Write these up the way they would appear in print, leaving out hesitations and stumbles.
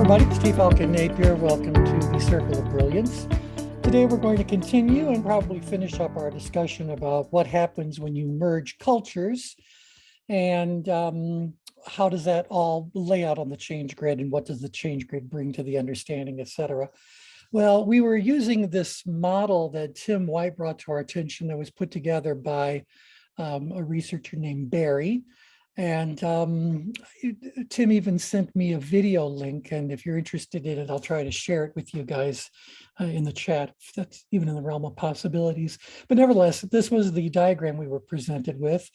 everybody, Steve Falcon Napier. Welcome to the Circle of Brilliance. Today we're going to continue and probably finish up our discussion about what happens when you merge cultures and how does that all lay out on the change grid and what does the change grid bring to the understanding, et cetera. Well, we were using this model that Tim White brought to our attention that was put together by a researcher named Barry. And Tim even sent me a video link, and if you're interested in it, I'll try to share it with you guys in the chat, if that's even in the realm of possibilities. But nevertheless, this was the diagram we were presented with.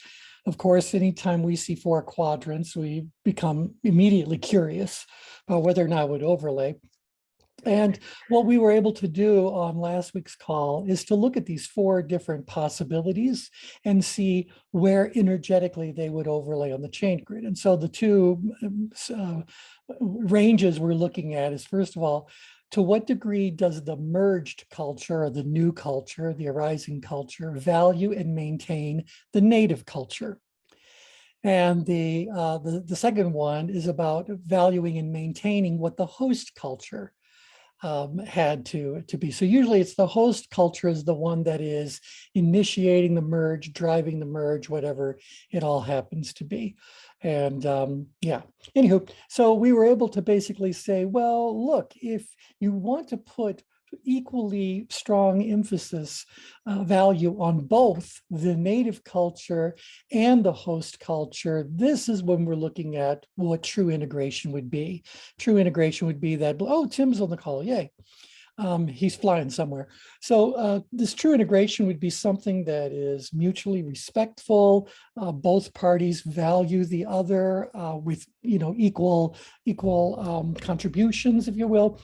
Of course, anytime we see four quadrants, we become immediately curious about whether or not it would overlay. And what we were able to do on last week's call is to look at these four different possibilities and see where energetically they would overlay on the change grid. And so the two ranges we're looking at is, first of all, to what degree does the merged culture or the new culture, the arising culture, value and maintain the native culture? And the second one is about valuing and maintaining what the host culture had to be. So usually it's the host culture is the one that is initiating the merge, driving the merge, whatever it all happens to be. And yeah, anywho, so we were able to basically say, well, look, if you want to put equally strong emphasis value on both the native culture and the host culture, this is when we're looking at what true integration would be. True integration would be that, oh, Tim's on the call, yay. He's flying somewhere. So this true integration would be something that is mutually respectful. Both parties value the other with equal contributions, if you will.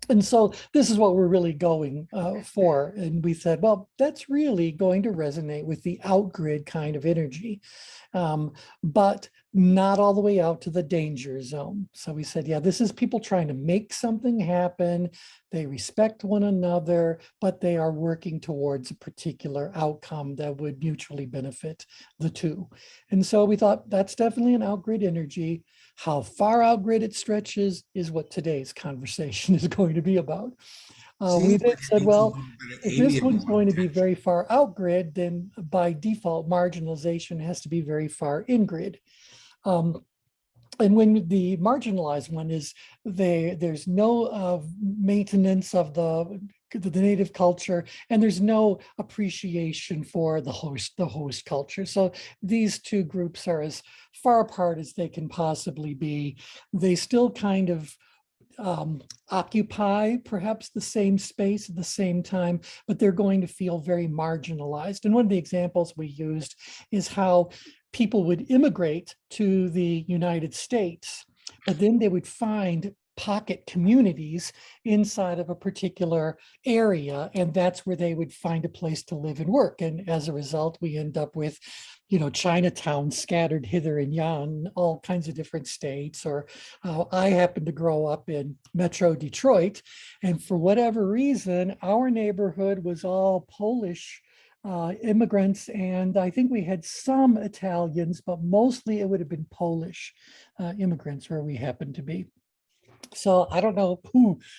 And so this is what we're really going for. And we said, well, that's really going to resonate with the outgrid kind of energy, but not all the way out to the danger zone. So we said, yeah, this is people trying to make something happen. They respect one another, but they are working towards a particular outcome that would mutually benefit the two. And so we thought that's definitely an outgrid energy. How far outgrid it stretches is what today's conversation is going to be about. We then said, well, if this one's going to be very far outgrid, then by default, marginalization has to be very in ingrid. And when the marginalized one is there's no maintenance of the native culture, and there's no appreciation for the host culture. So these two groups are as far apart as they can possibly be. They still kind of occupy perhaps the same space at the same time, but they're going to feel very marginalized. And one of the examples we used is how people would immigrate to the United States, but then they would find pocket communities inside of a particular area, and that's where they would find a place to live and work. And as a result, we end up with, Chinatown scattered hither and yon, all kinds of different states. Or I happened to grow up in Metro Detroit, and for whatever reason, our neighborhood was all Polish immigrants, and I think we had some Italians, but mostly it would have been Polish immigrants where we happened to be. So I don't know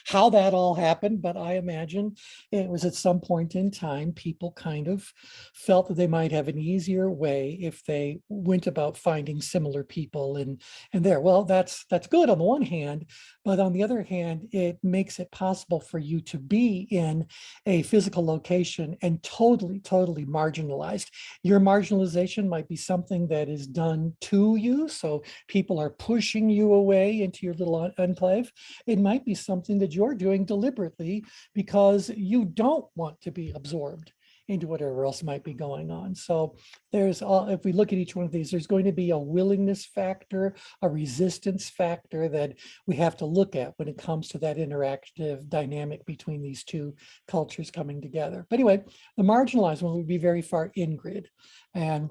how that all happened, but I imagine it was at some point in time, people kind of felt that they might have an easier way if they went about finding similar people and there. Well, that's good on the one hand, but on the other hand, it makes it possible for you to be in a physical location and totally marginalized. Your marginalization might be something that is done to you. So people are pushing you away into your little enclave. It might be something that you're doing deliberately because you don't want to be absorbed into whatever else might be going on. So if we look at each one of these, there's going to be a willingness factor, a resistance factor that we have to look at when it comes to that interactive dynamic between these two cultures coming together. But anyway, the marginalized one would be very far ingrid, and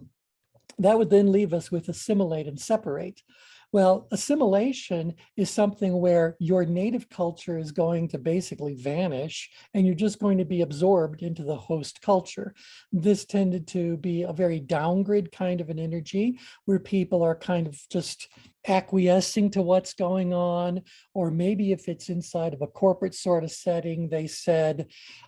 that would then leave us with assimilate and separate. Well, assimilation is something where your native culture is going to basically vanish and you're just going to be absorbed into the host culture. This tended to be a very downgrid kind of an energy where people are kind of just acquiescing to what's going on, or maybe if it's inside of a corporate sort of setting, they said,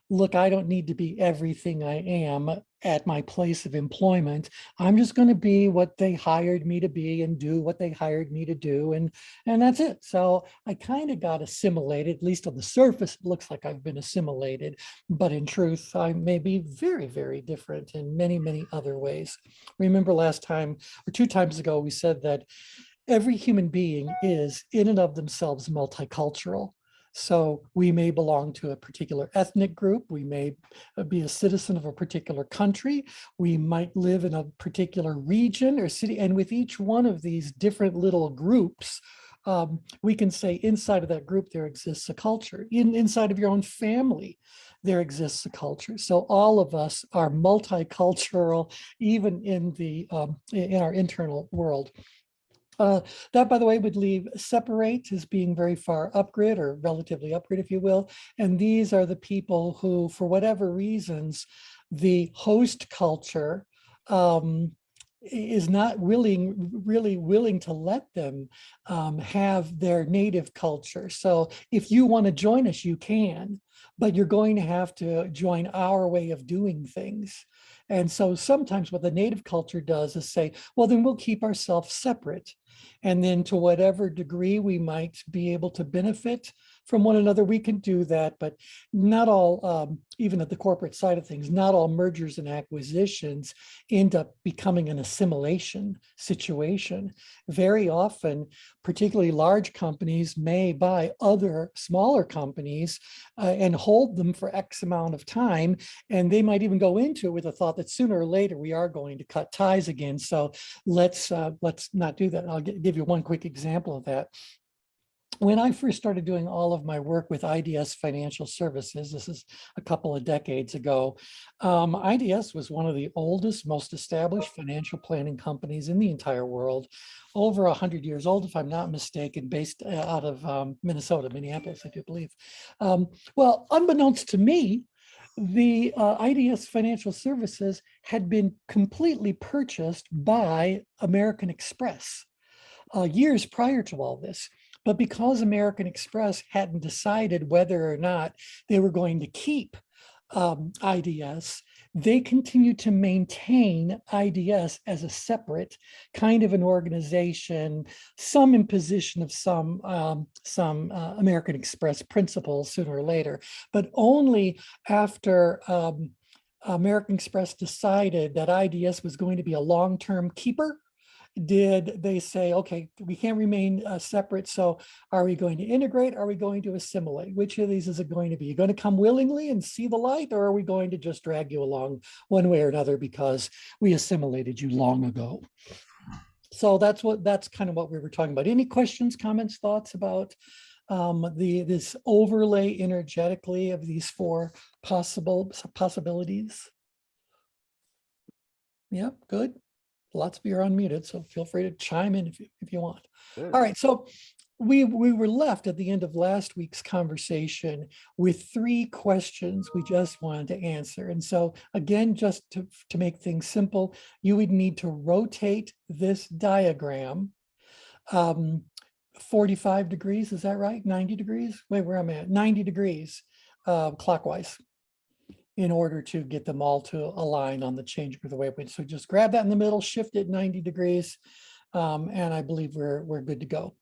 look, I don't need to be everything I am at my place of employment. I'm just going to be what they hired me to be and do what they hired me to do. And that's it. So I kind of got assimilated, at least on the surface, it looks like I've been assimilated, but in truth, I may be very, very different in many, many other ways. Remember last time or 2 times ago, we said that every human being is in and of themselves multicultural. So we may belong to a particular ethnic group. We may be a citizen of a particular country. We might live in a particular region or city. And with each one of these different little groups, we can say inside of that group, there exists a culture. Inside of your own family, there exists a culture. So all of us are multicultural, even in our internal world. That, by the way, would leave separate as being very far upgrid or relatively upgrid, if you will. And these are the people who, for whatever reasons, the host culture is not really willing to let them have their native culture. So if you want to join us, you can, but you're going to have to join our way of doing things. And so sometimes what the native culture does is say, well, then we'll keep ourselves separate. And then to whatever degree we might be able to benefit from one another, we can do that, but not all, even at the corporate side of things, not all mergers and acquisitions end up becoming an assimilation situation. Very often, particularly large companies may buy other smaller companies and hold them for X amount of time. And they might even go into it with a thought that sooner or later we are going to cut ties again. So let's not do that. I'll give you one quick example of that. When I first started doing all of my work with IDS Financial Services, this is a couple of decades ago, IDS was one of the oldest, most established financial planning companies in the entire world, over 100 years old, if I'm not mistaken, based out of Minnesota, Minneapolis, I do believe. Well, unbeknownst to me, the IDS Financial Services had been completely purchased by American Express years prior to all this. But because American Express hadn't decided whether or not they were going to keep IDS, they continued to maintain IDS as a separate kind of an organization, some imposition of some American Express principles sooner or later, but only after American Express decided that IDS was going to be a long-term keeper did they say, okay, we can't remain separate. So are we going to integrate? Are we going to assimilate? Which of these is it going to be? You're going to come willingly and see the light, or are we going to just drag you along one way or another because we assimilated you long ago? So that's kind of what we were talking about. Any questions, comments, thoughts about this overlay energetically of these four possibilities? Yeah, good. Lots of you are unmuted, so feel free to chime in if you want. Good. All right, so we were left at the end of last week's conversation with 3 questions we just wanted to answer. And so again, just to make things simple, you would need to rotate this diagram 45 degrees, is that right? 90 degrees? Wait, where am I at? 90 degrees clockwise, in order to get them all to align on the change of the waypoint. So just grab that in the middle, shift it 90 degrees, and I believe we're good to go.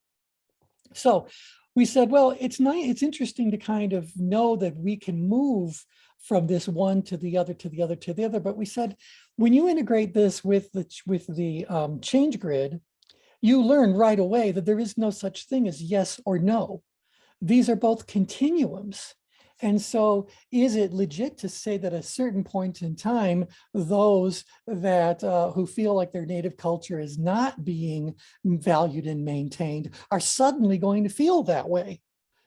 So we said, well, it's interesting to kind of know that we can move from this one to the other, to the other, to the other. But we said, when you integrate this with the change grid, you learn right away that there is no such thing as yes or no. These are both continuums. And so is it legit to say that at a certain point in time, those that who feel like their native culture is not being valued and maintained are suddenly going to feel that way?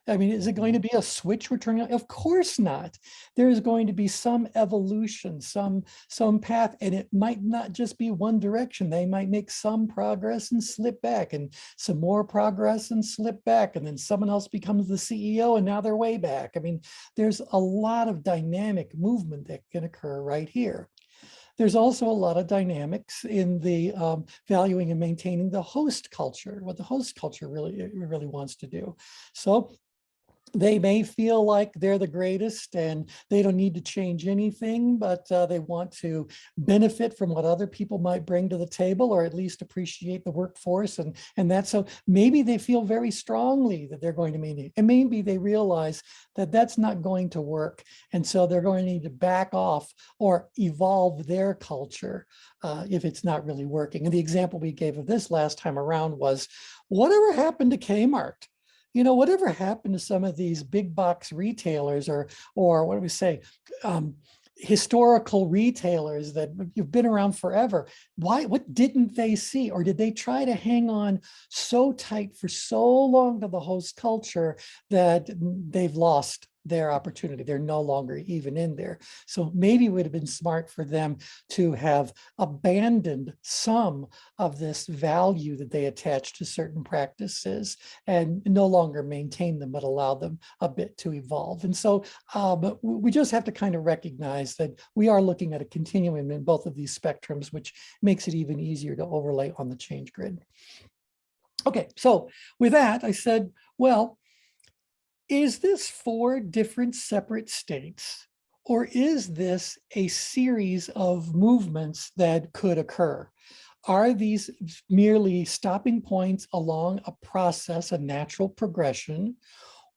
I mean, is it going to be a switch we're turning on? Of course not. There is going to be some evolution, some path, and it might not just be one direction. They might make some progress and slip back, and some more progress and slip back, and then someone else becomes the CEO and now they're way back. I mean, there's a lot of dynamic movement that can occur right here. There's also a lot of dynamics in the valuing and maintaining the host culture, what the host culture really wants to do. So they may feel like they're the greatest and they don't need to change anything, but they want to benefit from what other people might bring to the table, or at least appreciate the workforce. And that's so maybe they feel very strongly that they're going to mean it. And maybe they realize that that's not going to work. And so they're going to need to back off or evolve their culture if it's not really working. And the example we gave of this last time around was, whatever happened to Kmart? Whatever happened to some of these big box retailers or what do we say, historical retailers that you've been around forever? What didn't they see? Or did they try to hang on so tight for so long to the host culture that they've lost their opportunity? They're no longer even in there. So maybe it would have been smart for them to have abandoned some of this value that they attach to certain practices and no longer maintain them, but allow them a bit to evolve. And so but we just have to kind of recognize that we are looking at a continuum in both of these spectrums, which makes it even easier to overlay on the change grid. Okay, so with that, I said, well, is this 4 different separate states, or is this a series of movements that could occur? Are these merely stopping points along a process, a natural progression,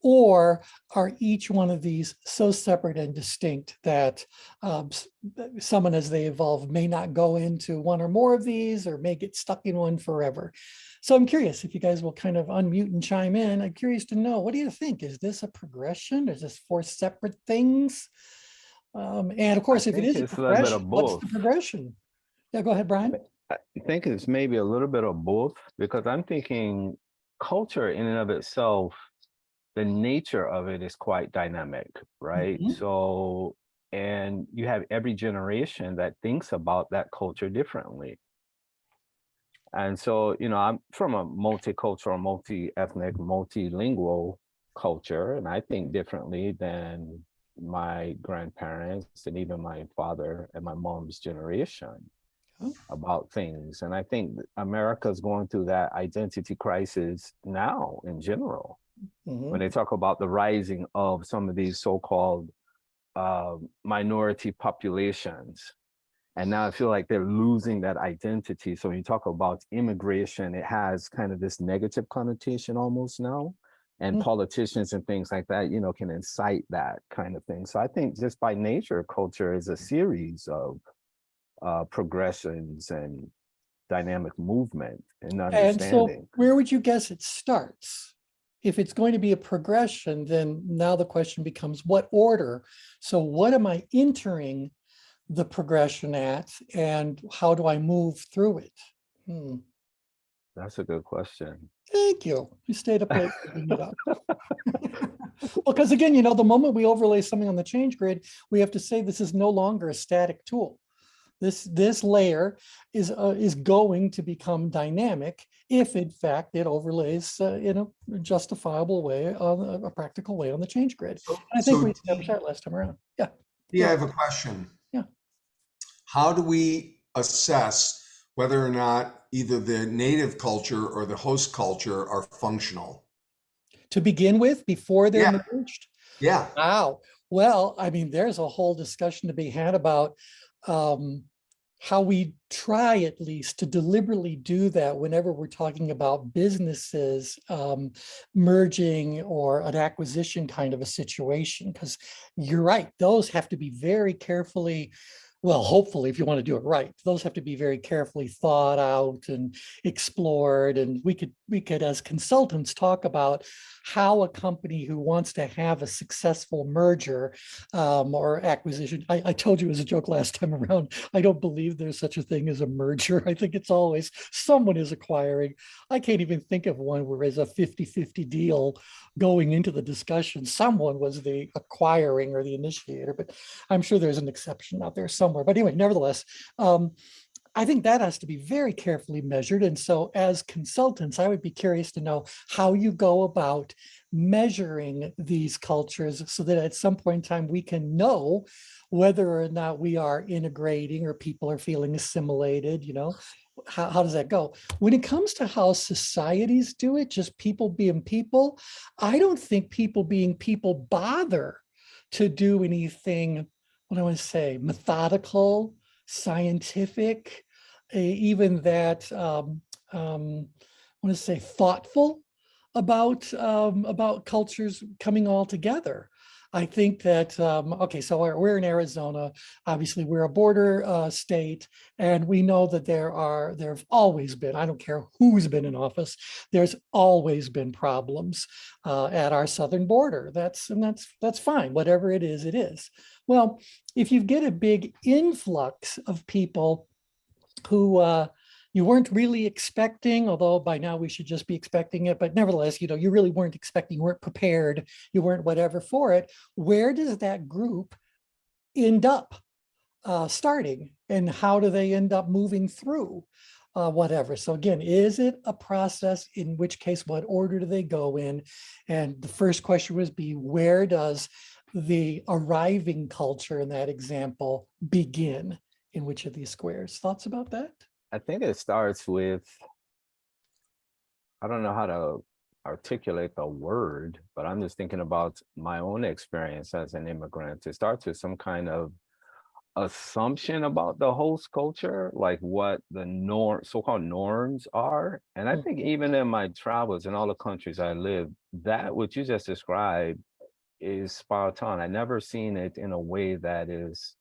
or are each one of these so separate and distinct that someone, as they evolve, may not go into one or more of these, or may get stuck in one forever? So I'm curious if you guys will kind of unmute and chime in. I'm curious to know, what do you think? Is this a progression? Is this 4 separate things? And of course, if it is a progression, what's the progression? Yeah, go ahead, Brian. I think it's maybe a little bit of both, because I'm thinking culture in and of itself, the nature of it is quite dynamic, right? Mm-hmm. So, and you have every generation that thinks about that culture differently. And so, I'm from a multicultural, multi-ethnic, multilingual culture, and I think differently than my grandparents and even my father and my mom's generation about things. And I think America's going through that identity crisis now in general. When they talk about the rising of some of these so-called minority populations. And now I feel like they're losing that identity. So when you talk about immigration, it has kind of this negative connotation almost now. And politicians and things like that, can incite that kind of thing. So I think just by nature, culture is a series of progressions and dynamic movement and understanding. And so where would you guess it starts? If it's going to be a progression, then now the question becomes, what order? So what am I entering the progression at, and how do I move through it? That's a good question. Thank you. You stayed up late picking it up. Well, because again, the moment we overlay something on the change grid, we have to say this is no longer a static tool. This layer is going to become dynamic if, in fact, it overlays in a justifiable way, on a practical way on the change grid. And I think we established that last time around. Yeah. Yeah, I have a question. Yeah. How do we assess whether or not either the native culture or the host culture are functional? To begin with, before they're merged? Yeah. Wow. Well, I mean, there's a whole discussion to be had about how we try, at least, to deliberately do that whenever we're talking about businesses merging or an acquisition kind of a situation, because you're right, those have to be very carefully, well, hopefully, if you want to do it right, those have to be very carefully thought out and explored. And we could, as consultants, talk about how a company who wants to have a successful merger or acquisition. I told you as a joke last time around, I don't believe there's such a thing as a merger. I think it's always someone is acquiring. I can't even think of one where there's a 50-50 deal going into the discussion. Someone was the acquiring or the initiator, but I'm sure there's an exception out there somewhere. But anyway, nevertheless, I think that has to be very carefully measured. And so as consultants, I would be curious to know how you go about measuring these cultures so that at some point in time we can know whether or not we are integrating or people are feeling assimilated, how does that go? When it comes to how societies do it, just people being people, I don't think people being people bother to do anything, what do I want to say, methodical, scientific, even that, I want to say thoughtful about cultures coming all together. I think that, okay, so we're in Arizona. Obviously, we're a border state, and we know that there have always been, I don't care who's been in office, there's always been problems at our southern border. That's fine. Whatever it is, it is. Well, if you get a big influx of people who you weren't really expecting, although by now we should just be expecting it, but nevertheless, you really weren't expecting, you weren't prepared, you weren't whatever for it. Where does that group end up starting, and how do they end up moving through whatever? So again, is it a process? In which case, what order do they go in? And the first question would be, where does the arriving culture in that example begin? In which of these squares? Thoughts about that? I think it starts with, I don't know how to articulate the word, but I'm just thinking about my own experience as an immigrant. It starts with some kind of assumption about the host culture, like what the so-called norms are. And I think even in my travels in all the countries I live, that what you just described is spot on. I never seen it in a way that is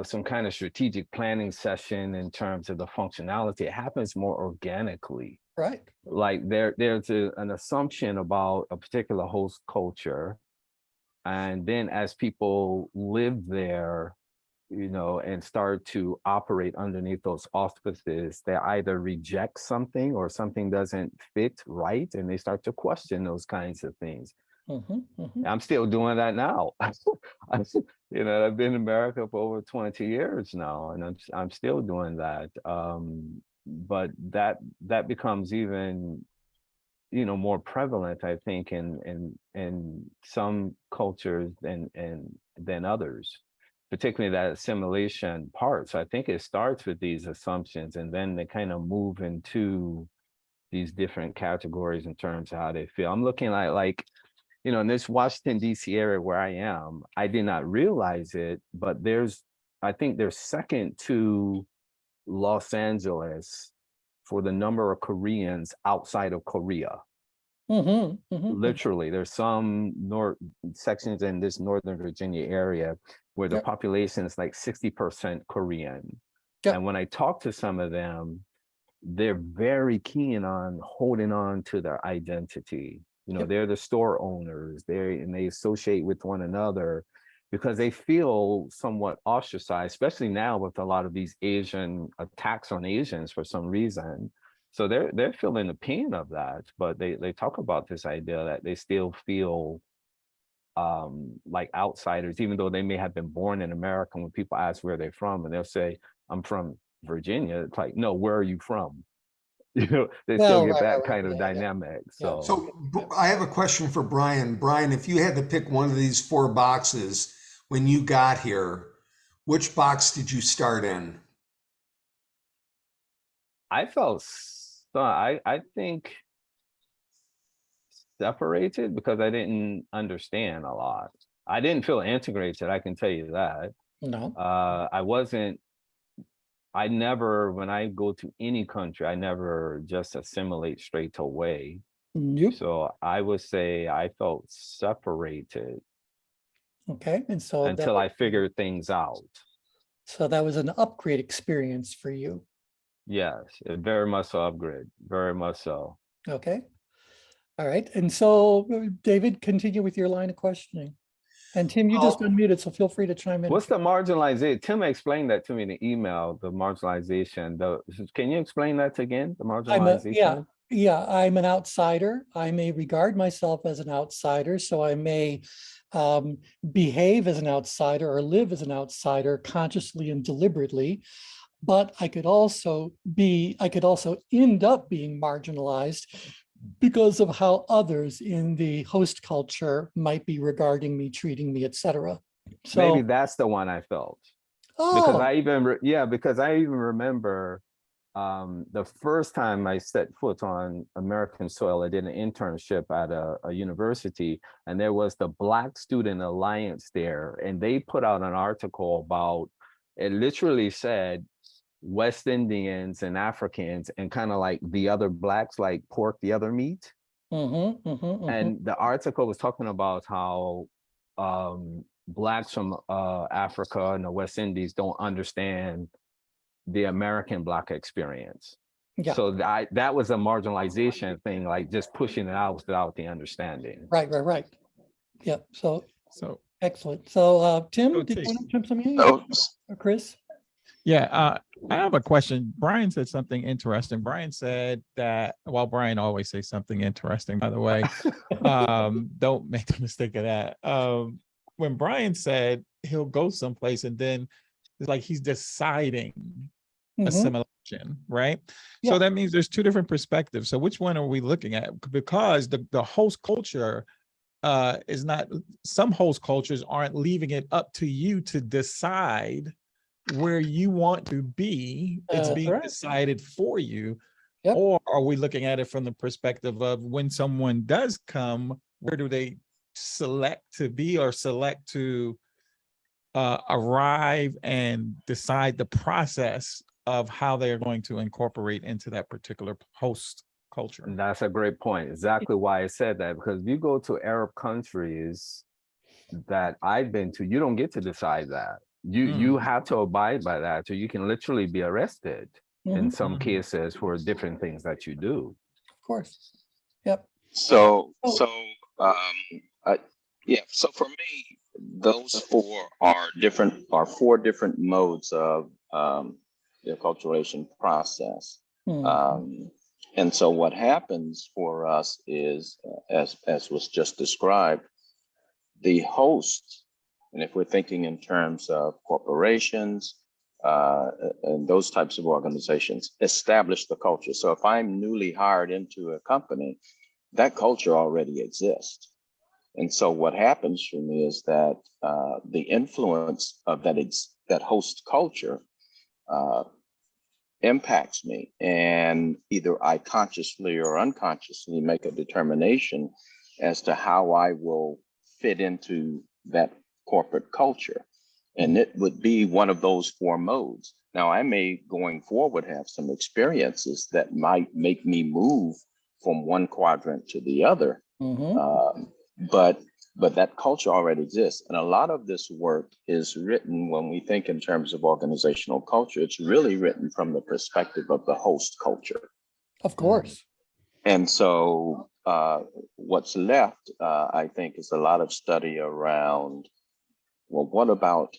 some kind of strategic planning session in terms of the functionality. It happens more organically. Right. Like there's an assumption about a particular host culture. And then as people live there, and start to operate underneath those auspices, they either reject something or something doesn't fit right. And they start to question those kinds of things. I'm still doing that now. I've been in America for over 20 years now, and I'm still doing that. But that becomes even, more prevalent, I think, in some cultures than others, particularly that assimilation part. So I think it starts with these assumptions, and then they kind of move into these different categories in terms of how they feel. I'm looking at like in this Washington, D.C. area where I am, I did not realize it, but I think they're second to Los Angeles for the number of Koreans outside of Korea. Literally, there's some sections in this Northern Virginia area where the population is like 60% Korean. And when I talk to some of them, they're very keen on holding on to their identity. They're the store owners, and they associate with one another because they feel somewhat ostracized, especially now with a lot of these Asian attacks on Asians for some reason. So they're feeling the pain of that, but they talk about this idea that they still feel like outsiders, even though they may have been born in America. When people ask where they're from, and they'll say, "I'm from Virginia," it's like, "No, where are you from?" They still get that kind of dynamic. So I have a question for Brian. Brian, if you had to pick one of these 4 boxes when you got here, which box did you start in? I felt, I think, separated because I didn't understand a lot. I didn't feel integrated, I can tell you that. No. I never, when I go to any country, I never just assimilate straight away. Nope. So I would say I felt separated. Okay. And so until I figured things out. So that was an upgrade experience for you. Yes, very much so upgrade, very much so. Okay. All right. And so David, continue with your line of questioning. And Tim, you just unmuted, so feel free to chime in. What's the marginalization? Tim explained that to me in the email, the marginalization. Can you explain that again, the marginalization? Yeah, I'm an outsider. I may regard myself as an outsider, so I may behave as an outsider or live as an outsider consciously and deliberately. But I could also end up being marginalized because of how others in the host culture might be regarding me, treating me, etc. So Maybe that's the one I felt. Because oh, because I even remember the first time I set foot on American soil. I did an internship at a university, and there was the Black Student Alliance there, and they put out an article about, it literally said West Indians and Africans and kind of like the other blacks, like pork the other meat. And the article was talking about how blacks from Africa and the West Indies don't understand the American Black experience. yeah, So that was a marginalization thing, like just pushing it out without the understanding. right. Yeah. So So, excellent. So Tim, So did you T- want to jump something in? Oh, Or Chris? yeah, I have a question. Brian said something interesting. Brian said that, well, Brian always says something interesting, by the way. Don't make the mistake of that. When Brian said he'll go someplace and then it's like he's deciding Mhm. assimilation, right? Yeah. So that means there's two different perspectives. So which one are we looking at? Because the host culture is not, some host cultures aren't leaving it up to you to decide where you want to be. It's being Right. decided for you. Yep. Or are we looking at it from the perspective of when someone does come, where do they select to be or select to arrive and decide the process of how they're going to incorporate into that particular host culture? And that's a great point. Exactly why I said that, because if you go to Arab countries that I've been to, you don't get to decide that. You have to abide by that, or you can literally be arrested in Mhm. some cases for different things that you do. Of course. Yep. so Oh. yeah. So for me, those four are four different modes of the acculturation process. Mhm. And so what happens for us is, as was just described, the host, and if we're thinking in terms of corporations and those types of organizations, establish the culture. So if I'm newly hired into a company, that culture already exists. And so what happens for me is that the influence of that host culture impacts me, and either I consciously or unconsciously make a determination as to how I will fit into that corporate culture. And it would be one of those four modes. Now, I may going forward have some experiences that might make me move from one quadrant to the other. Mhm. But that culture already exists. And a lot of this work is written, when we think in terms of organizational culture, it's really written from the perspective of the host culture. Of course. And so what's left, I think, is a lot of study around, well, what about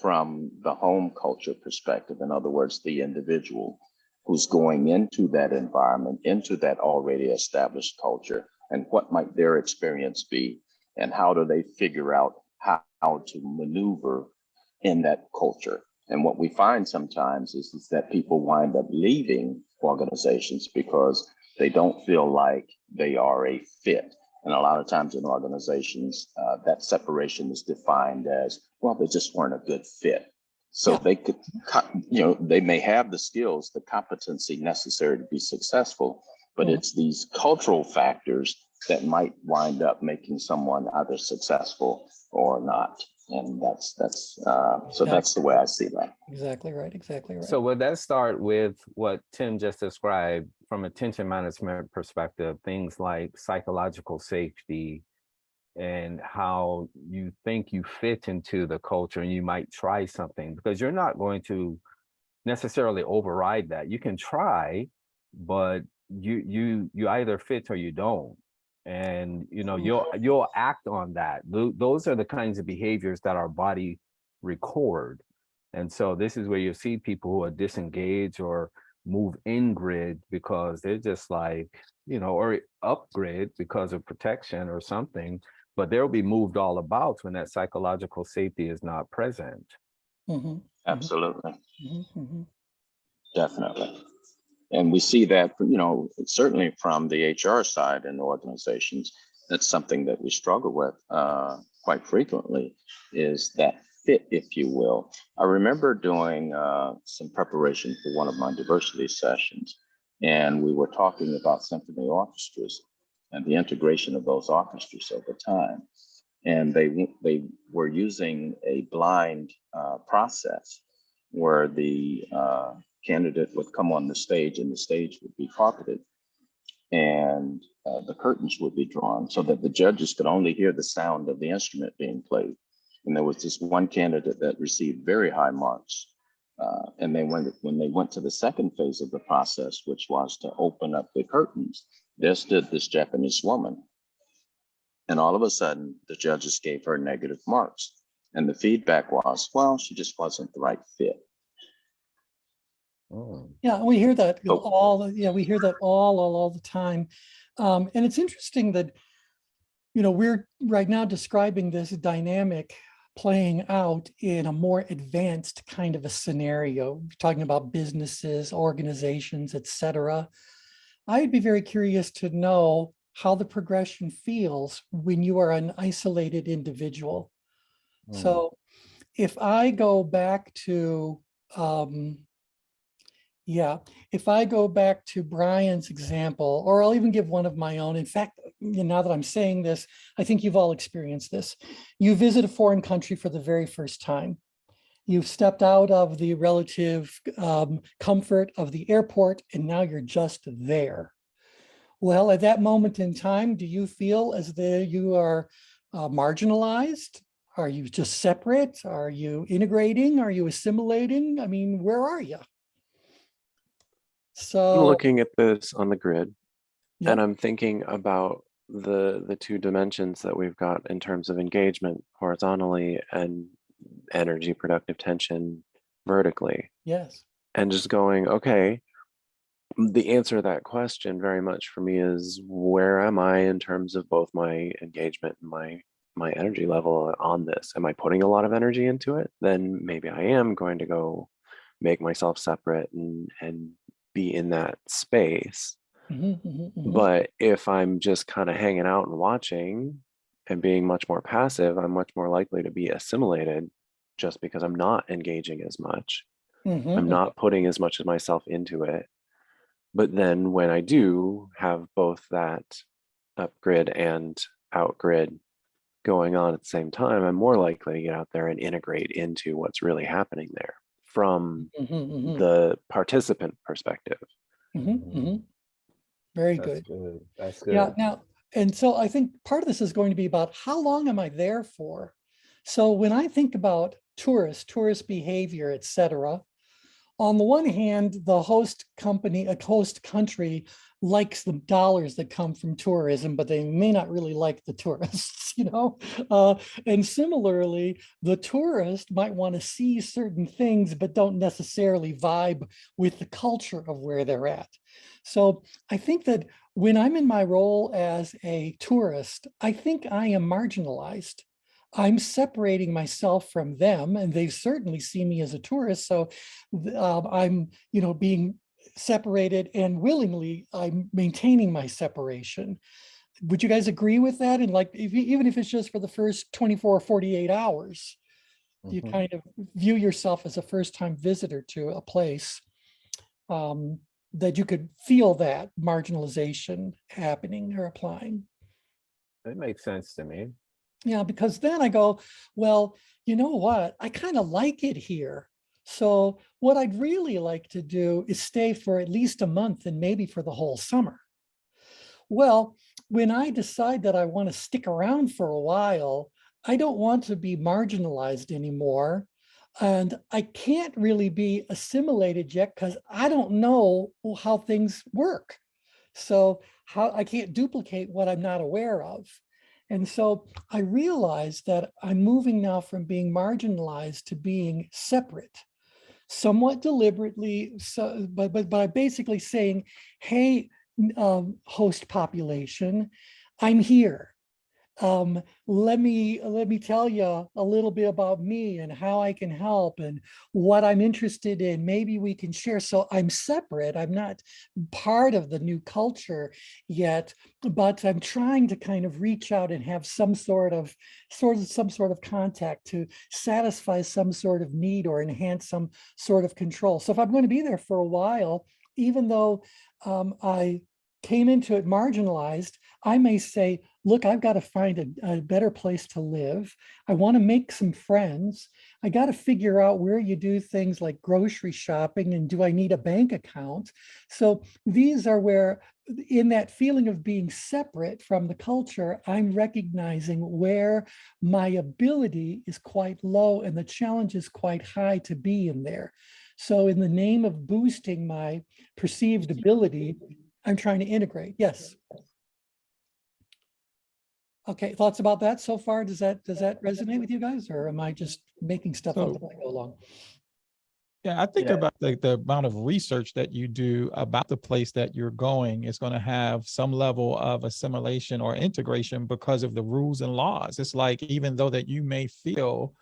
from the home culture perspective? In other words, the individual who's going into that environment, into that already established culture, and what might their experience be, and how do they figure out how to maneuver in that culture? And what we find sometimes is that people wind up leaving organizations because they don't feel like they are a fit. And a lot of times in organizations, that separation is defined as, well, they just weren't a good fit. So Yeah. they could, they may have the skills, the competency necessary to be successful, but it's these cultural factors that might wind up making someone either successful or not. And that's the way I see that. Exactly right. Exactly right. So would that start with what Tim just described from a tension management perspective, things like psychological safety and how you think you fit into the culture and you might try something, because you're not going to necessarily override that. You can try, but you either fit or you don't. And you'll act on that. Those are the kinds of behaviors that our body record. And so this is where you see people who are disengaged or move in grid because they're just like, or up grid because of protection or something, but they'll be moved all about when that psychological safety is not present. Mhm. Absolutely. Mhm. Mhm. Definitely. And we see that, you know, certainly from the HR side in organizations, that's something that we struggle with quite frequently, is that fit, if you will. I remember doing some preparation for one of my diversity sessions, and we were talking about symphony orchestras and the integration of those orchestras over time. And they were using a blind process where the candidate would come on the stage and the stage would be carpeted, and the curtains would be drawn so that the judges could only hear the sound of the instrument being played. And there was this one candidate that received very high marks. And then when they went to the second phase of the process, which was to open up the curtains, there stood this Japanese woman. And all of a sudden, the judges gave her negative marks. And the feedback was, well, she just wasn't the right fit. Oh. Yeah, we hear that Oh. we hear that all the time. And it's interesting that, you know, we're right now describing this dynamic playing out in a more advanced kind of a scenario, talking about businesses, organizations, etc. I'd be very curious to know how the progression feels when you are an isolated individual. So if I go back to, if I go back to Brian's example, or I'll even give one of my own. In fact, now that I'm saying this, I think you've all experienced this. You visit a foreign country for the very first time. You've stepped out of the relative comfort of the airport, and now you're just there. Well, at that moment in time, do you feel as though you are marginalized? Are you just separate? Are you integrating? Are you assimilating? I mean, where are you? So I'm looking at this on the grid, Yep. and I'm thinking about the two dimensions that we've got in terms of engagement horizontally and energy productive tension vertically, Yes. and just going, okay, the answer to that question very much for me is, where am I in terms of both my engagement and my energy level on this? Am I putting a lot of energy into it? Then maybe I am going to go make myself separate and be in that space. But if I'm just kind of hanging out and watching and being much more passive, I'm much more likely to be assimilated just because I'm not engaging as much. I'm not putting as much of myself into it. But then when I do have both that up grid and out grid going on at the same time, I'm more likely to get out there and integrate into what's really happening there from the participant perspective. Very That's good. good. That's good. Yeah. Now, and so I think part of this is going to be about how long am I there for? So when I think about tourist behavior, et cetera, on the one hand, the host country likes the dollars that come from tourism, but they may not really like the tourists, you know? And similarly, the tourist might want to see certain things, but don't necessarily vibe with the culture of where they're at. So I think that when I'm in my role as a tourist, I think I am marginalized. I'm separating myself from them, and they certainly see me as a tourist. So I'm, you know, being separated, and willingly I'm maintaining my separation. Would you guys agree with that? And like, even if it's just for the first 24 or 48 hours, you kind of view yourself as a first-time visitor to a place, that you could feel that marginalization happening or applying. It makes sense to me. Yeah, because then I go, well, you know what? I kind of like it here. So what I'd really like to do is stay for at least a month and maybe for the whole summer. Well, when I decide that I want to stick around for a while, I don't want to be marginalized anymore. And I can't really be assimilated yet because I don't know how things work. So how I can't duplicate what I'm not aware of. And so I realized that I'm moving now from being marginalized to being separate, somewhat deliberately, so, but by basically saying, hey, host population, I'm here. let me tell you a little bit about me and how I can help and what I'm interested in. Maybe we can share. So I'm separate. I'm not part of the new culture yet, but I'm trying to kind of reach out and have some sort of contact to satisfy some sort of need or enhance some sort of control. So if I'm going to be there for a while, even though I came into it marginalized, I may say, look, I've got to find a better place to live. I want to make some friends. I got to figure out where you do things like grocery shopping, and do I need a bank account? So these are where, in that feeling of being separate from the culture, I'm recognizing where my ability is quite low and the challenge is quite high to be in there. So in the name of boosting my perceived ability, I'm trying to integrate. Yes. Okay, thoughts about that so far? Does that resonate with you guys, or am I just making stuff up as I go along? Yeah, I think Yeah. about the amount of research that you do about the place that you're going is going to have some level of assimilation or integration because of the rules and laws. It's like, even though that you may feel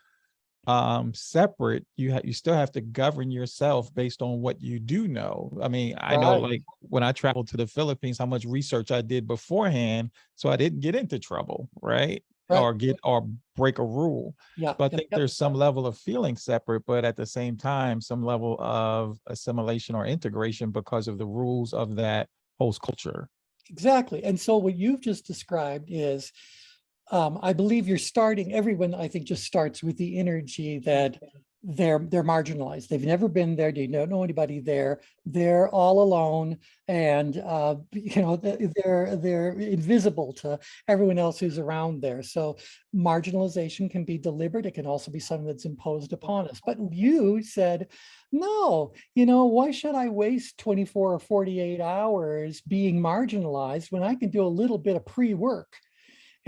separate, you still have to govern yourself based on what you do know. I mean, I know, Right. like when I traveled to the Philippines, how much research I did beforehand so I didn't get into trouble, right? Right. Or break a rule. Yeah. So I Yep, think there's some level of feeling separate, but at the same time, some level of assimilation or integration because of the rules of that host culture. exactly. And so what you've just described is, I believe you're starting, everyone I think just starts with the energy that they're marginalized. They've never been there. They don't know anybody there. They're all alone, and they're invisible to everyone else who's around there. So marginalization can be deliberate. It can also be something that's imposed upon us. But you said, no, why should I waste 24 or 48 hours being marginalized when I can do a little bit of pre-work?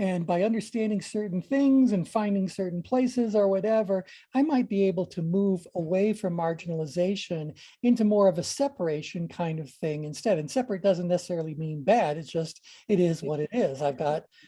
And by understanding certain things and finding certain places or whatever, I might be able to move away from marginalization into more of a separation kind of thing instead. And separate doesn't necessarily mean bad. It's just, it is what it is.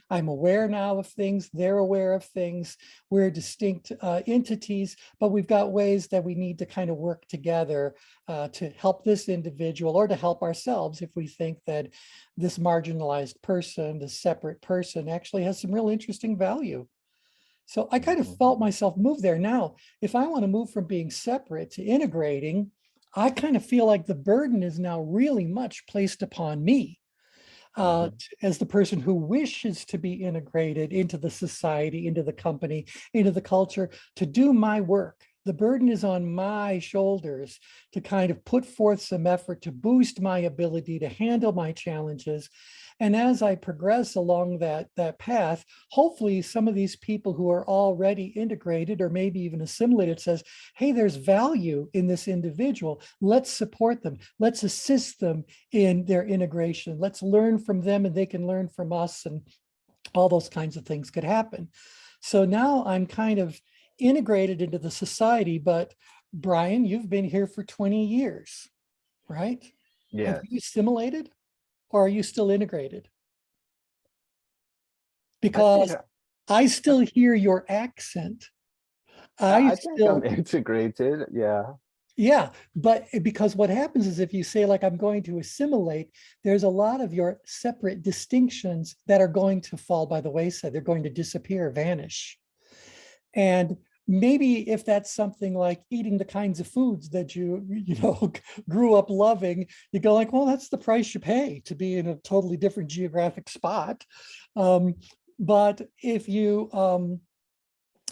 I'm aware now of things. They're aware of things. We're distinct entities, but we've got ways that we need to kind of work together to help this individual or to help ourselves if we think that this marginalized person, this separate person, actually has some real interesting value. So I kind of felt myself move there. Now, if I want to move from being separate to integrating, I kind of feel like the burden is now really much placed upon me as the person who wishes to be integrated into the society, into the company, into the culture, to do my work. The burden is on my shoulders to kind of put forth some effort to boost my ability to handle my challenges. And as I progress along that path, hopefully some of these people who are already integrated or maybe even assimilated says, hey, there's value in this individual. Let's support them. Let's assist them in their integration. Let's learn from them and they can learn from us, and all those kinds of things could happen. So now I'm kind of integrated into the society, but Brian, you've been here for 20 years, right? Yeah. Have you assimilated or are you still integrated? Because I still hear your accent. I think I'm integrated. Yeah. Yeah, but because what happens is if you say, like, I'm going to assimilate, there's a lot of your separate distinctions that are going to fall by the wayside. They're going to disappear, vanish. And maybe if that's something like eating the kinds of foods that you grew up loving, you go like, well, that's the price you pay to be in a totally different geographic spot. But if you,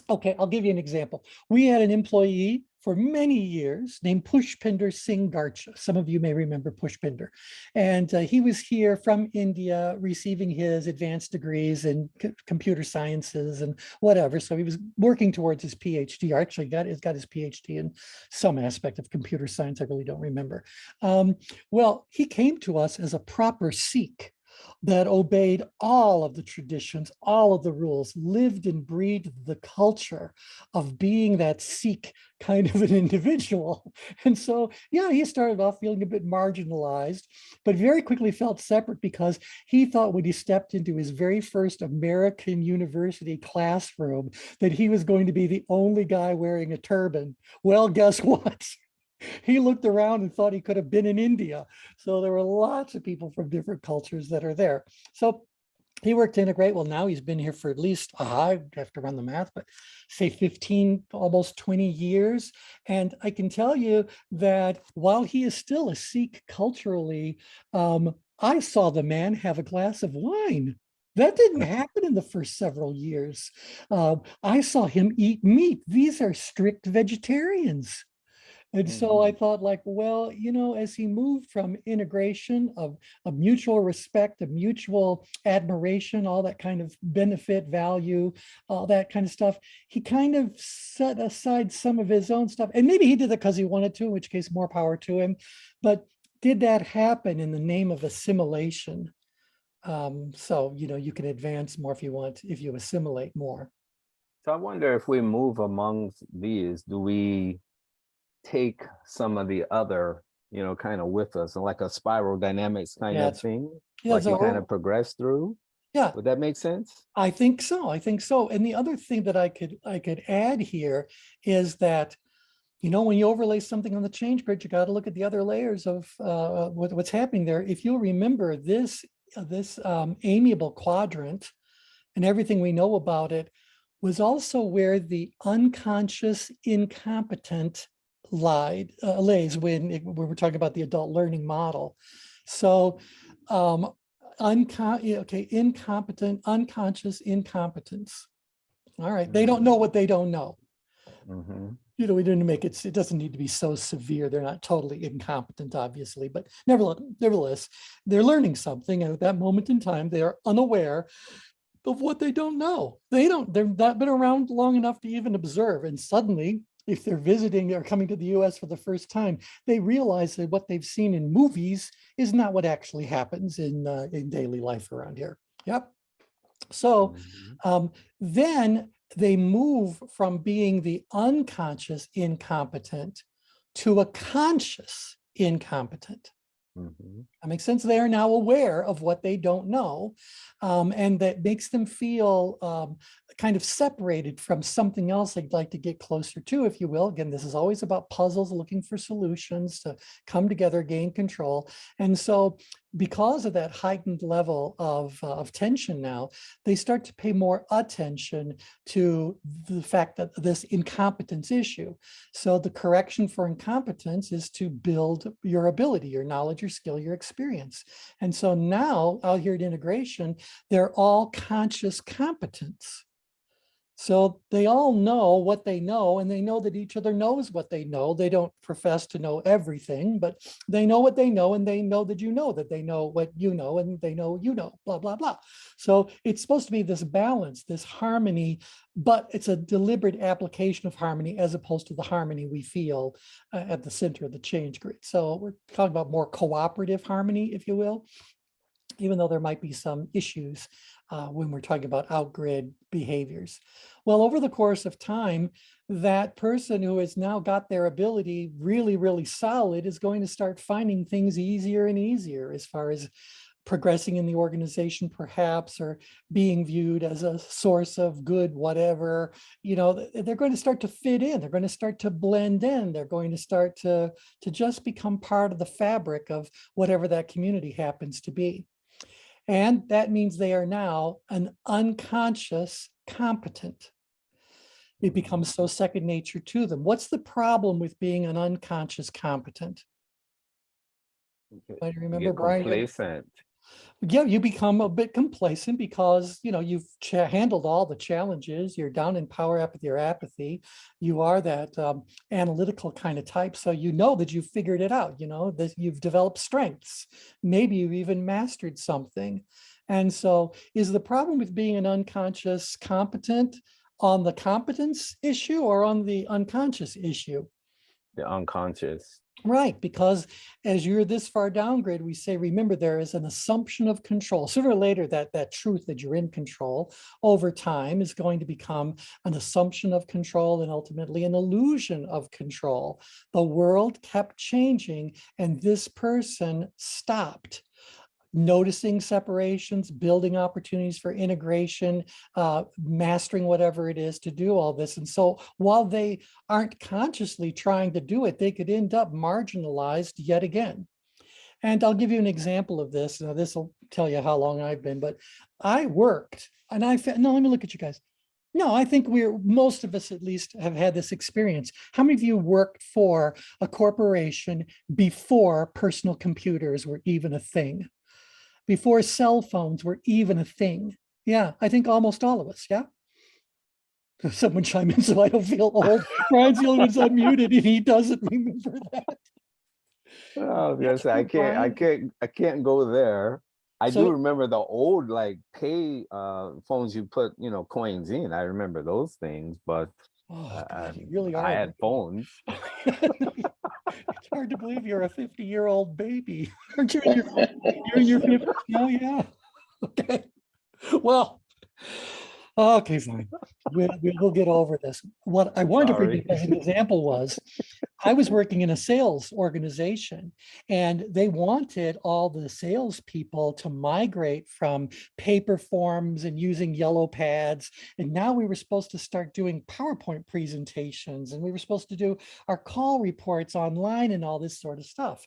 okay, I'll give you an example. We had an employee for many years named Pushpinder Singh Garcha. Some of you may remember Pushpinder. And he was here from India receiving his advanced degrees in computer sciences and whatever. So he was working towards his PhD, or actually got his PhD in some aspect of computer science. I really don't remember. Well, he came to us as a proper Sikh. that obeyed all of the traditions, all of the rules, lived and breathed the culture of being that Sikh kind of an individual. And so, yeah, he started off feeling a bit marginalized, but very quickly felt separate because he thought when he stepped into his very first American university classroom that he was going to be the only guy wearing a turban. Well, guess what? He looked around and thought he could have been in India. So there were lots of people from different cultures that are there. So he worked to integrate. Well, now he's been here for at least, I have to run the math, but say 15, almost 20 years. And I can tell you that while he is still a Sikh culturally, I saw the man have a glass of wine. That didn't happen in the first several years. I saw him eat meat. These are strict vegetarians. And so I thought like, well, you know, as he moved from integration of mutual respect, of mutual admiration, all that kind of benefit, value, all that kind of stuff, he kind of set aside some of his own stuff. And maybe he did that because he wanted to, in which case more power to him. But did that happen in the name of assimilation? So, you know, you can advance more if you want, if you assimilate more. So I wonder if we move amongst these, do we take some of the other, you know, kind of with us, and like a spiral dynamics kind of thing, like you kind of progress through? Yeah. Would that make sense? I think so. I think so. And the other thing that I could add here is that, you know, when you overlay something on the change grid, you got to look at the other layers of what's happening there. If you'll remember this amiable quadrant and everything we know about it was also where the unconscious incompetent lays when we're talking about the adult learning model. So incompetent, unconscious incompetence. All right, they don't know what they don't know. You know, we didn't make it, it doesn't need to be so severe. They're not totally incompetent, obviously, but nevertheless, they're learning something. And at that moment in time, they are unaware of what they don't know. They've not been around long enough to even observe. And suddenly, if they're visiting or coming to the US for the first time, they realize that what they've seen in movies is not what actually happens in daily life around here. Yep. So then they move from being the unconscious incompetent to a conscious incompetent. That makes sense. They are now aware of what they don't know. And that makes them feel kind of separated from something else they'd like to get closer to, if you will. Again, this is always about puzzles, looking for solutions to come together, gain control. And so because of that heightened level of tension now, they start to pay more attention to the fact that this incompetence issue. So the correction for incompetence is to build your ability, your knowledge, your skill, your experience. And so now out here at integration, they're all conscious competence. So they all know what they know, and they know that each other knows what they know. They don't profess to know everything, but they know what they know, and they know that you know that they know what you know, and they know you know, blah, blah, blah. So it's supposed to be this balance, this harmony, but it's a deliberate application of harmony as opposed to the harmony we feel at the center of the change grid. So we're talking about more cooperative harmony, if you will, even though there might be some issues when we're talking about outgrid behaviors. Well, over the course of time, that person who has now got their ability really, really solid is going to start finding things easier and easier as far as progressing in the organization, perhaps, or being viewed as a source of good, whatever. You know, they're going to start to fit in. They're going to start to blend in. They're going to start to just become part of the fabric of whatever that community happens to be. And that means they are now an unconscious competent. It becomes so second nature to them. What's the problem with being an unconscious competent? I remember, Brian. Complacent. Yeah, you become a bit complacent because, you know, you've handled all the challenges. You're down in power, apathy, or apathy. You are that analytical kind of type. So you know that you've figured it out, you know, that you've developed strengths. Maybe you've even mastered something. And so is the problem with being an unconscious competent on the competence issue or on the unconscious issue? The unconscious. Right, because as you're this far downgrade, we say, remember, there is an assumption of control. Sooner or later, that truth that you're in control over time is going to become an assumption of control and ultimately an illusion of control. The world kept changing, and this person stopped noticing separations, building opportunities for integration, mastering whatever it is to do all this. And so while they aren't consciously trying to do it, they could end up marginalized yet again. And I'll give you an example of this. Now, this will tell you how long I've been, but I worked and no, let me look at you guys. No, I think most of us at least have had this experience. How many of you worked for a corporation before personal computers were even a thing? Before cell phones were even a thing? Yeah, I think almost all of us, yeah? Someone chime in so I don't feel old. Brian's the only one's unmuted and he doesn't remember that. Oh, That's yes, I true, Brian. can't go there. I do So, remember the old like pay phones you put, coins in. I remember those things, but oh God, you really I are. had phones. It's hard to believe you're a 50-year-old baby. Aren't you you're in your 50s now? Yeah. Okay. Well, okay, fine. We'll get over this. What I wanted to bring Sorry. up as an example was I was working in a sales organization and they wanted all the salespeople to migrate from paper forms and using yellow pads. And now we were supposed to start doing PowerPoint presentations and we were supposed to do our call reports online and all this sort of stuff.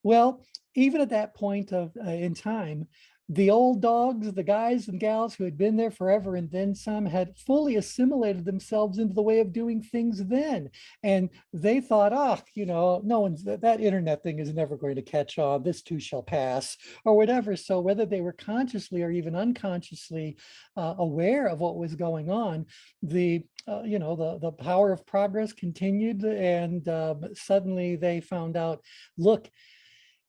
Well, even at that point in time, the old dogs, the guys and gals who had been there forever and then some had fully assimilated themselves into the way of doing things then. And they thought, no one's that internet thing is never going to catch on. This too shall pass or whatever. So whether they were consciously or even unconsciously aware of what was going on, the power of progress continued. And suddenly they found out, look,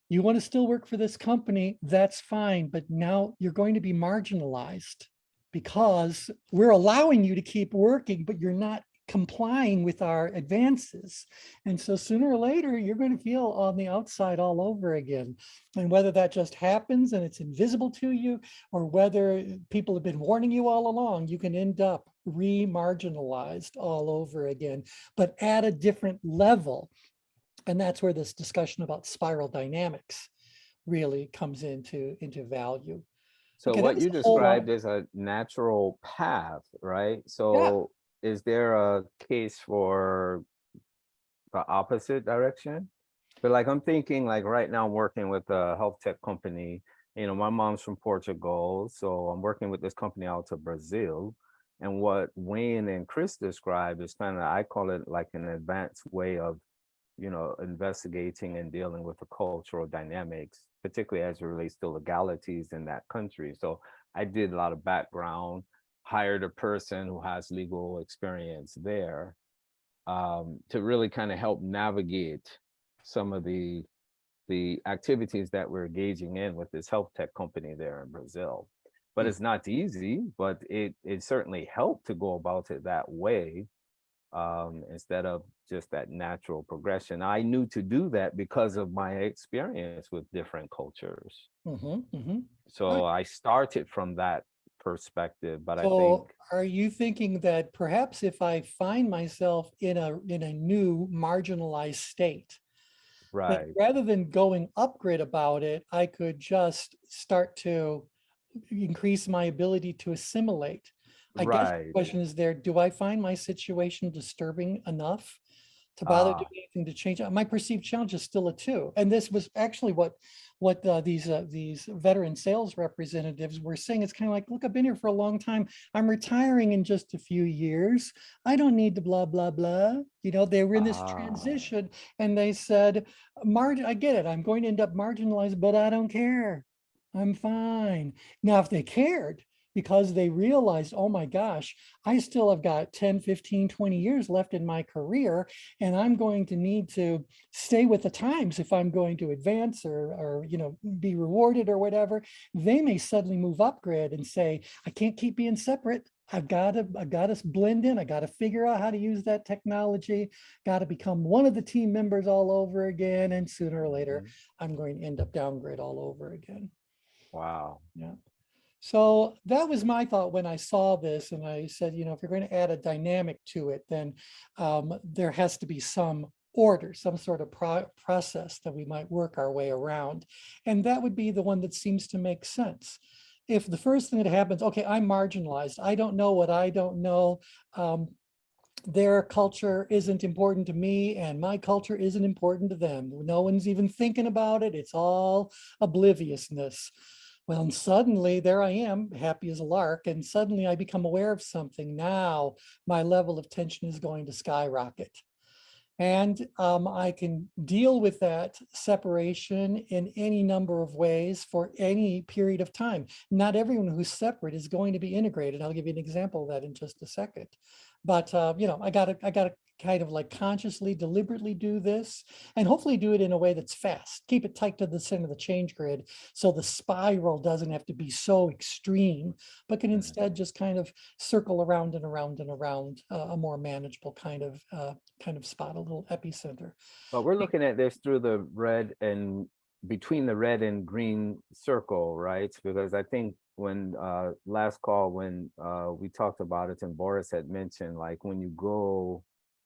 you want to still work for this company, that's fine, but now you're going to be marginalized because we're allowing you to keep working, but you're not complying with our advances. And so sooner or later, you're going to feel on the outside all over again. And whether that just happens and it's invisible to you, or whether people have been warning you all along, you can end up re-marginalized all over again, but at a different level. And that's where this discussion about spiral dynamics really comes into value. So Okay, that what was you a whole lot. described is a natural path, right? Yeah. So is there a case for the opposite direction? But like I'm thinking like right now I'm working with a health tech company. My mom's from Portugal, so I'm working with this company out to Brazil. And what Wayne and Chris described is kind of, I call it like an advanced way of, investigating and dealing with the cultural dynamics, particularly as it relates to legalities in that country. So I did a lot of background, hired a person who has legal experience there, to really kind of help navigate some of the activities that we're engaging in with this health tech company there in Brazil. But it's not easy, but it certainly helped to go about it that way, instead of just that natural progression. I knew to do that because of my experience with different cultures. So I started from that perspective, but I think, So are you thinking that perhaps if I find myself in a new marginalized state, that right, rather than going upgrade about it, I could just start to increase my ability to assimilate? I guess the right. question is there, do I find my situation disturbing enough to bother Ah, doing anything to change it? My perceived challenge is still a 2. And this was actually what these veteran sales representatives were saying. It's kind of like, look, I've been here for a long time. I'm retiring in just a few years. I don't need to blah, blah, blah. They were in this ah, transition and they said, I get it. I'm going to end up marginalized, but I don't care. I'm fine. Now, if they cared, because they realized, oh my gosh, I still have got 10, 15, 20 years left in my career, and I'm going to need to stay with the times if I'm going to advance or be rewarded or whatever. They may suddenly move up grid and say, I can't keep being separate. I gotta blend in. I gotta figure out how to use that technology, gotta become one of the team members all over again. And sooner or later, Mhm. I'm going to end up downgrade all over again. Wow. Yeah. So that was my thought when I saw this, and I said, you know, if you're going to add a dynamic to it, then there has to be some order, some sort of process that we might work our way around. And that would be the one that seems to make sense. If the first thing that happens, okay, I'm marginalized, I don't know what I don't know. Their culture isn't important to me and my culture isn't important to them. No one's even thinking about it. It's all obliviousness. Well, and suddenly there I am, happy as a lark, and suddenly I become aware of something. Now my level of tension is going to skyrocket. And I can deal with that separation in any number of ways for any period of time. Not everyone who's separate is going to be integrated. I'll give you an example of that in just a second. But you know, I gotta kind of like consciously, deliberately do this, and hopefully do it in a way that's fast. Keep it tight to the center of the change grid, so the spiral doesn't have to be so extreme, but can instead just kind of circle around and around and around a more manageable kind of spot, a little epicenter. But we're looking at this through the red and between the red and green circle, right? Because I think when last call, when we talked about it and Boris had mentioned, like when you go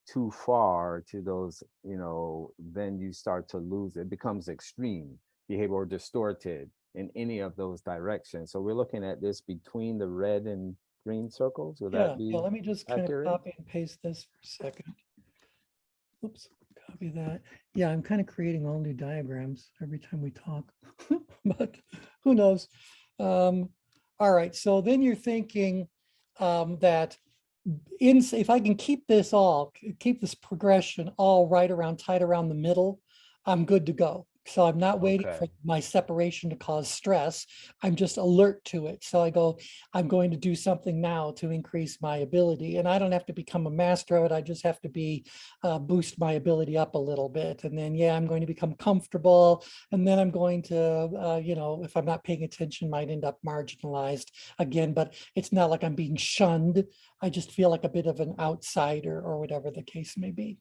too far to those, you know, then you start to lose, it becomes extreme behavior or distorted in any of those directions. So we're looking at this between the red and green circles. Would that be Let me just kind of accurate? copy and paste this for a second. Oops, copy that. Yeah, I'm kind of creating all new diagrams every time we talk, but who knows? All right, so then you're thinking that if I can keep this keep this progression all right around, tight around the middle, I'm good to go. So I'm not waiting for Okay. my separation to cause stress. I'm just alert to it. So I go, I'm going to do something now to increase my ability. And I don't have to become a master of it. I just have to boost my ability up a little bit. And then, yeah, I'm going to become comfortable. And then I'm going to, you know, if I'm not paying attention, might end up marginalized again, but it's not like I'm being shunned. I just feel like a bit of an outsider or whatever the case may be.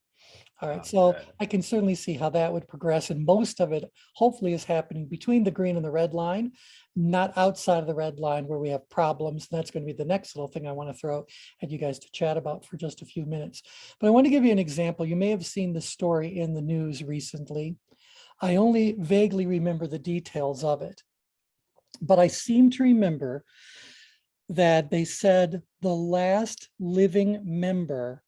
All right, so Okay. I can certainly see how that would progress, and most of it hopefully is happening between the green and the red line, not outside of the red line where we have problems. And that's going to be the next little thing I want to throw at you guys to chat about for just a few minutes. But I want to give you an example. You may have seen this story in the news recently. I only vaguely remember the details of it, but I seem to remember that they said the last living member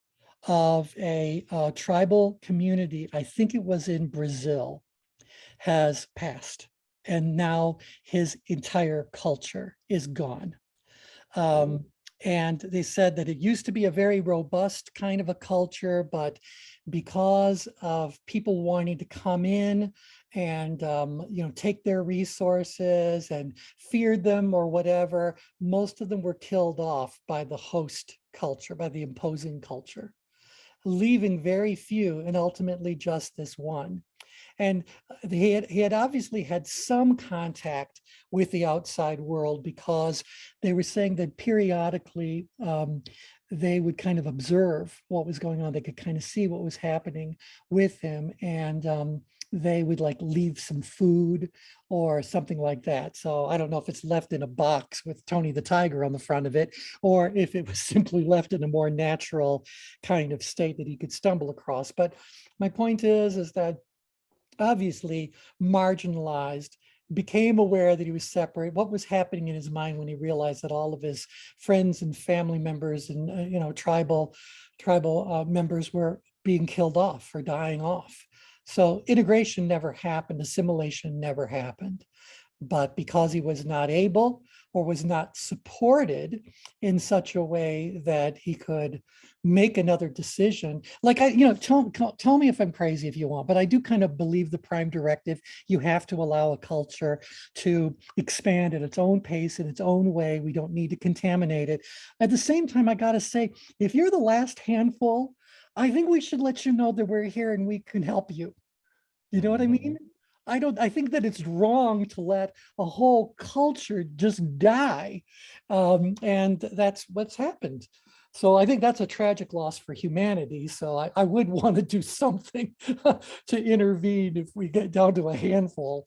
of a tribal community, I think it was in Brazil, has passed. And now his entire culture is gone. And they said that it used to be a very robust kind of a culture, but because of people wanting to come in and you know, take their resources and feared them or whatever, most of them were killed off by the host culture, by the imposing culture, leaving very few and ultimately just this one. And he had obviously had some contact with the outside world, because they were saying that periodically they would kind of observe what was going on. They could kind of see what was happening with him, and they would like leave some food or something like that. So I don't know if it's left in a box with Tony the Tiger on the front of it, or if it was simply left in a more natural kind of state that he could stumble across. But my point is that obviously marginalized, became aware that he was separate. What was happening in his mind when he realized that all of his friends and family members and you know, tribal members were being killed off or dying off? So integration never happened, assimilation never happened. But because he was not able or was not supported in such a way that he could make another decision, like you know, tell me if I'm crazy if you want, but I do kind of believe the prime directive. You have to allow a culture to expand at its own pace, in its own way. We don't need to contaminate it. At the same time, I got to say, if you're the last handful, I think we should let you know that we're here and we can help you. You know what I mean? I think that it's wrong to let a whole culture just die. And that's what's happened. So I think that's a tragic loss for humanity. So I would want to do something to intervene if we get down to a handful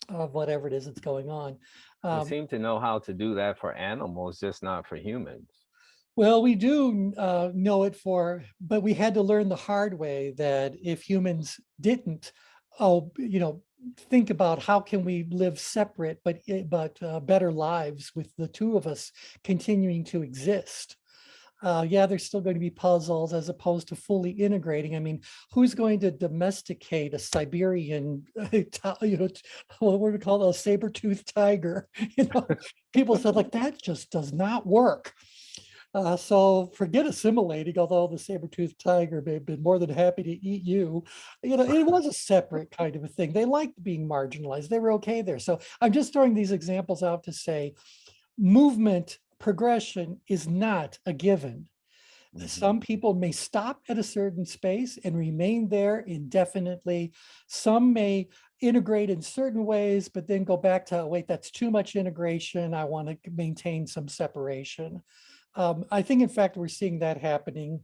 of whatever it is that's going on. We seem to know how to do that for animals, just not for humans. Well, we do know it but we had to learn the hard way that if humans didn't, think about how can we live separate, but better lives with the two of us continuing to exist. Yeah, there's still going to be puzzles as opposed to fully integrating. I mean, who's going to domesticate a Siberian, what do we call it, a saber-toothed tiger? People said like that just does not work. So forget assimilating, although the saber-toothed tiger may have been more than happy to eat you. It was a separate kind of a thing. They liked being marginalized. They were okay there. So I'm just throwing these examples out to say movement progression is not a given. Some people may stop at a certain space and remain there indefinitely. Some may integrate in certain ways, but then go back to, wait, that's too much integration. I want to maintain some separation. I think, in fact, we're seeing that happening.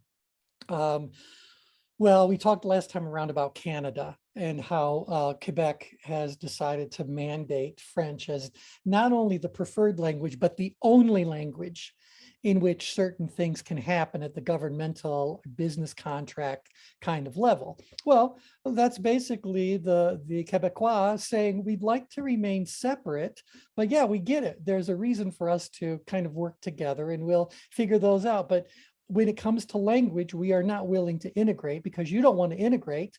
Well, we talked last time around about Canada and how Quebec has decided to mandate French as not only the preferred language, but the only language in which certain things can happen at the governmental business contract kind of level. Well, that's basically the Quebecois saying we'd like to remain separate, but yeah, we get it. There's a reason for us to kind of work together and we'll figure those out. But when it comes to language, we are not willing to integrate because you don't want to integrate.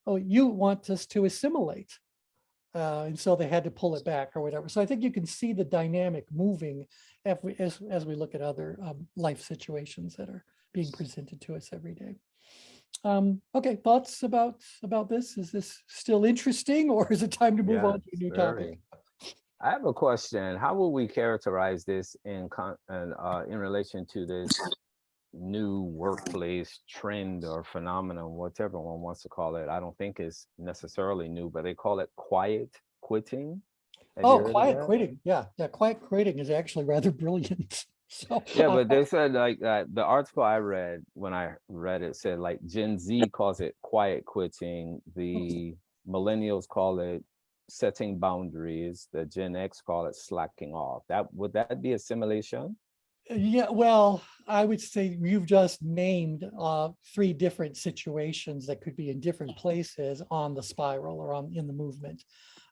Oh, you want us to assimilate. And so they had to pull it back or whatever. So I think you can see the dynamic moving as we look at other life situations that are being presented to us every day. Okay, thoughts about this? Is this still interesting, or is it time to move on to a new topic? I have a question. How will we characterize this in relation to this new workplace trend or phenomenon, whatever one wants to call it? I don't think it's necessarily new, but they call it quiet quitting. Oh, quiet quitting. Yeah, quiet quitting is actually rather brilliant. So yeah, but they said like the article I read, when I read it, said like Gen Z calls it quiet quitting, the millennials call it setting boundaries, the Gen X call it slacking off. Would that be assimilation? Yeah, well, I would say you've just named 3 different situations that could be in different places on the spiral or in the movement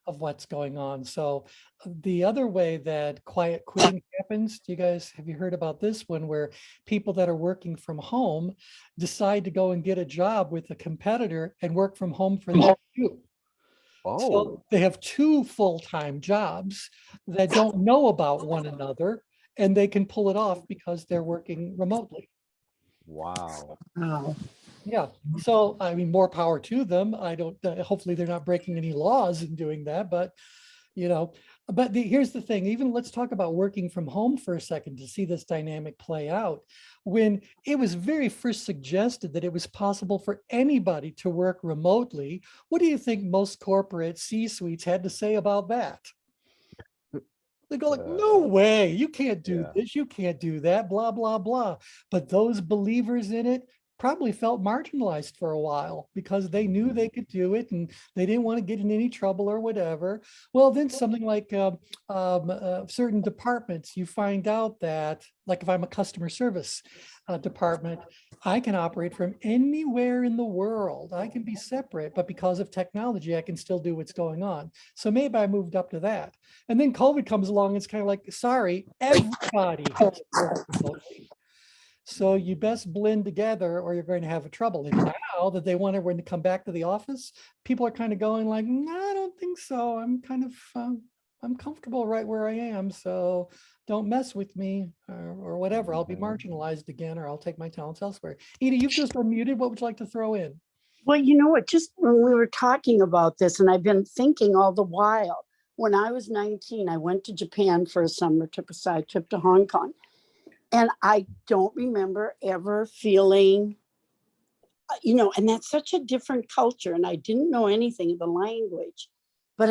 of what's going on. So the other way that quiet quitting happens, have you heard about this one, where people that are working from home decide to go and get a job with a competitor and work from home for that too. Oh. So they have 2 full-time jobs that don't know about one another, and they can pull it off because they're working remotely. Wow. Yeah. So, I mean, more power to them. Hopefully they're not breaking any laws in doing that, but here's the thing, even let's talk about working from home for a second to see this dynamic play out. When it was very first suggested that it was possible for anybody to work remotely, what do you think most corporate C-suites had to say about that? They go like, no way, you can't do this, you can't do that, blah, blah, blah. But those believers in it probably felt marginalized for a while because they knew they could do it and they didn't want to get in any trouble or whatever. Well, then something like certain departments, you find out that, like if I'm a customer service department, I can operate from anywhere in the world. I can be separate, but because of technology, I can still do what's going on. So maybe I moved up to that. And then COVID comes along, it's kind of like, sorry, everybody has to work remotely. So you best blend together or you're going to have a trouble. And now that they want everyone to come back to the office, people are kind of going like, no, I don't think so. I'm kind of, I'm comfortable right where I am. So don't mess with me or whatever. I'll be marginalized again, or I'll take my talents elsewhere. Ida, you've just unmuted. What would you like to throw in? Well, you know what, just when we were talking about this, and I've been thinking all the while, when I was 19, I went to Japan for a summer, took a side trip to Hong Kong. And I don't remember ever feeling, and that's such a different culture. And I didn't know anything of the language. but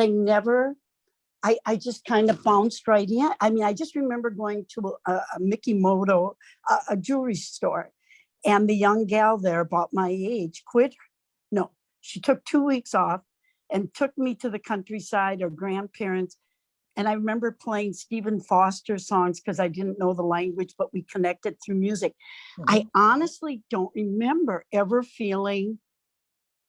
I just kind of bounced right in. I mean, I just remember going to a Mickey Moto, a jewelry store, and the young gal there about my age she took 2 weeks off and took me to the countryside, her grandparents. And I remember playing Stephen Foster songs because I didn't know the language, but we connected through music. I honestly don't remember ever feeling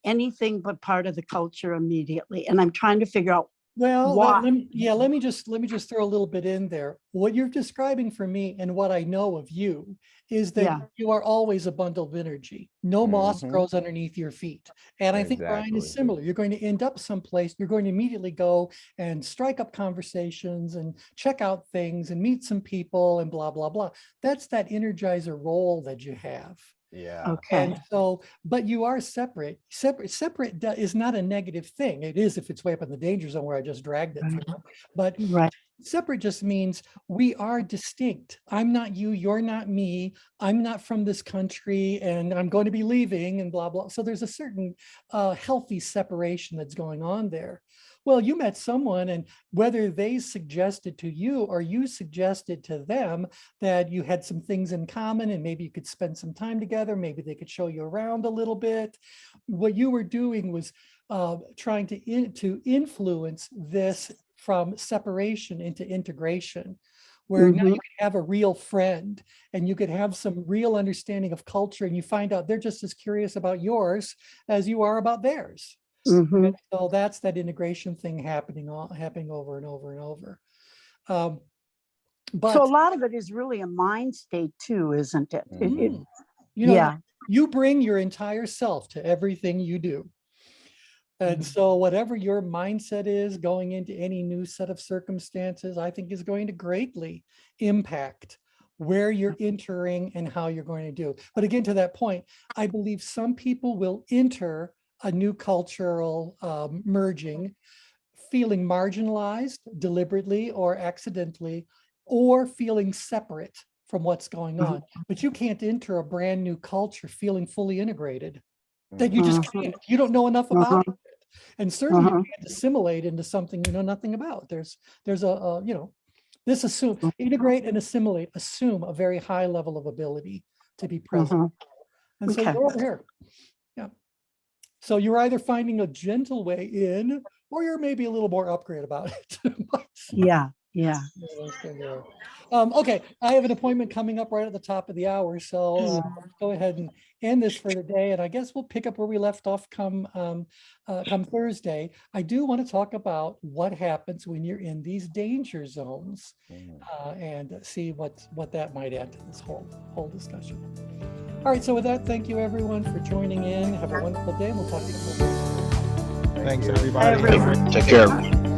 anything but part of the culture immediately. And I'm trying to figure out Well, why. let me just throw a little bit in there. What you're describing for me and what I know of you is that you are always a bundle of energy. No moss grows underneath your feet. And I think Brian is similar. You're going to end up someplace. You're going to immediately go and strike up conversations and check out things and meet some people and blah, blah, blah. That's that energizer role that you have. Yeah. Okay. And so, but you are separate. Separate is not a negative thing. It is if it's way up in the danger zone where I just dragged it through. But separate just means we are distinct. I'm not you, you're not me. I'm not from this country and I'm going to be leaving and blah, blah. So there's a certain healthy separation that's going on there. Well, you met someone, and whether they suggested to you or you suggested to them that you had some things in common and maybe you could spend some time together, maybe they could show you around a little bit. What you were doing was trying to influence this from separation into integration, where now you could have a real friend and you could have some real understanding of culture, and you find out they're just as curious about yours as you are about theirs. And so that's that integration thing happening over and over and over. But so a lot of it is really a mind state too, isn't it? You bring your entire self to everything you do. And so whatever your mindset is going into any new set of circumstances, I think is going to greatly impact where you're entering and how you're going to do. But again, to that point, I believe some people will enter a new cultural merging, feeling marginalized deliberately or accidentally, or feeling separate from what's going on. But you can't enter a brand new culture feeling fully integrated. That you just can't. You don't know enough about it. And certainly you can't assimilate into something you know nothing about. There's integrate and assimilate, assume a very high level of ability to be present. And so you're over here. Yeah. So you're either finding a gentle way in, or you're maybe a little more upgrade about it. Okay, I have an appointment coming up right at the top of the hour, so go ahead and end this for the day, and I guess we'll pick up where we left off come Thursday. I do want to talk about what happens when you're in these danger zones, and see what that might add to this whole discussion. All right, so with that, thank you everyone for joining in. Have a wonderful day. We'll talk to you soon. Thanks, everybody. Take care.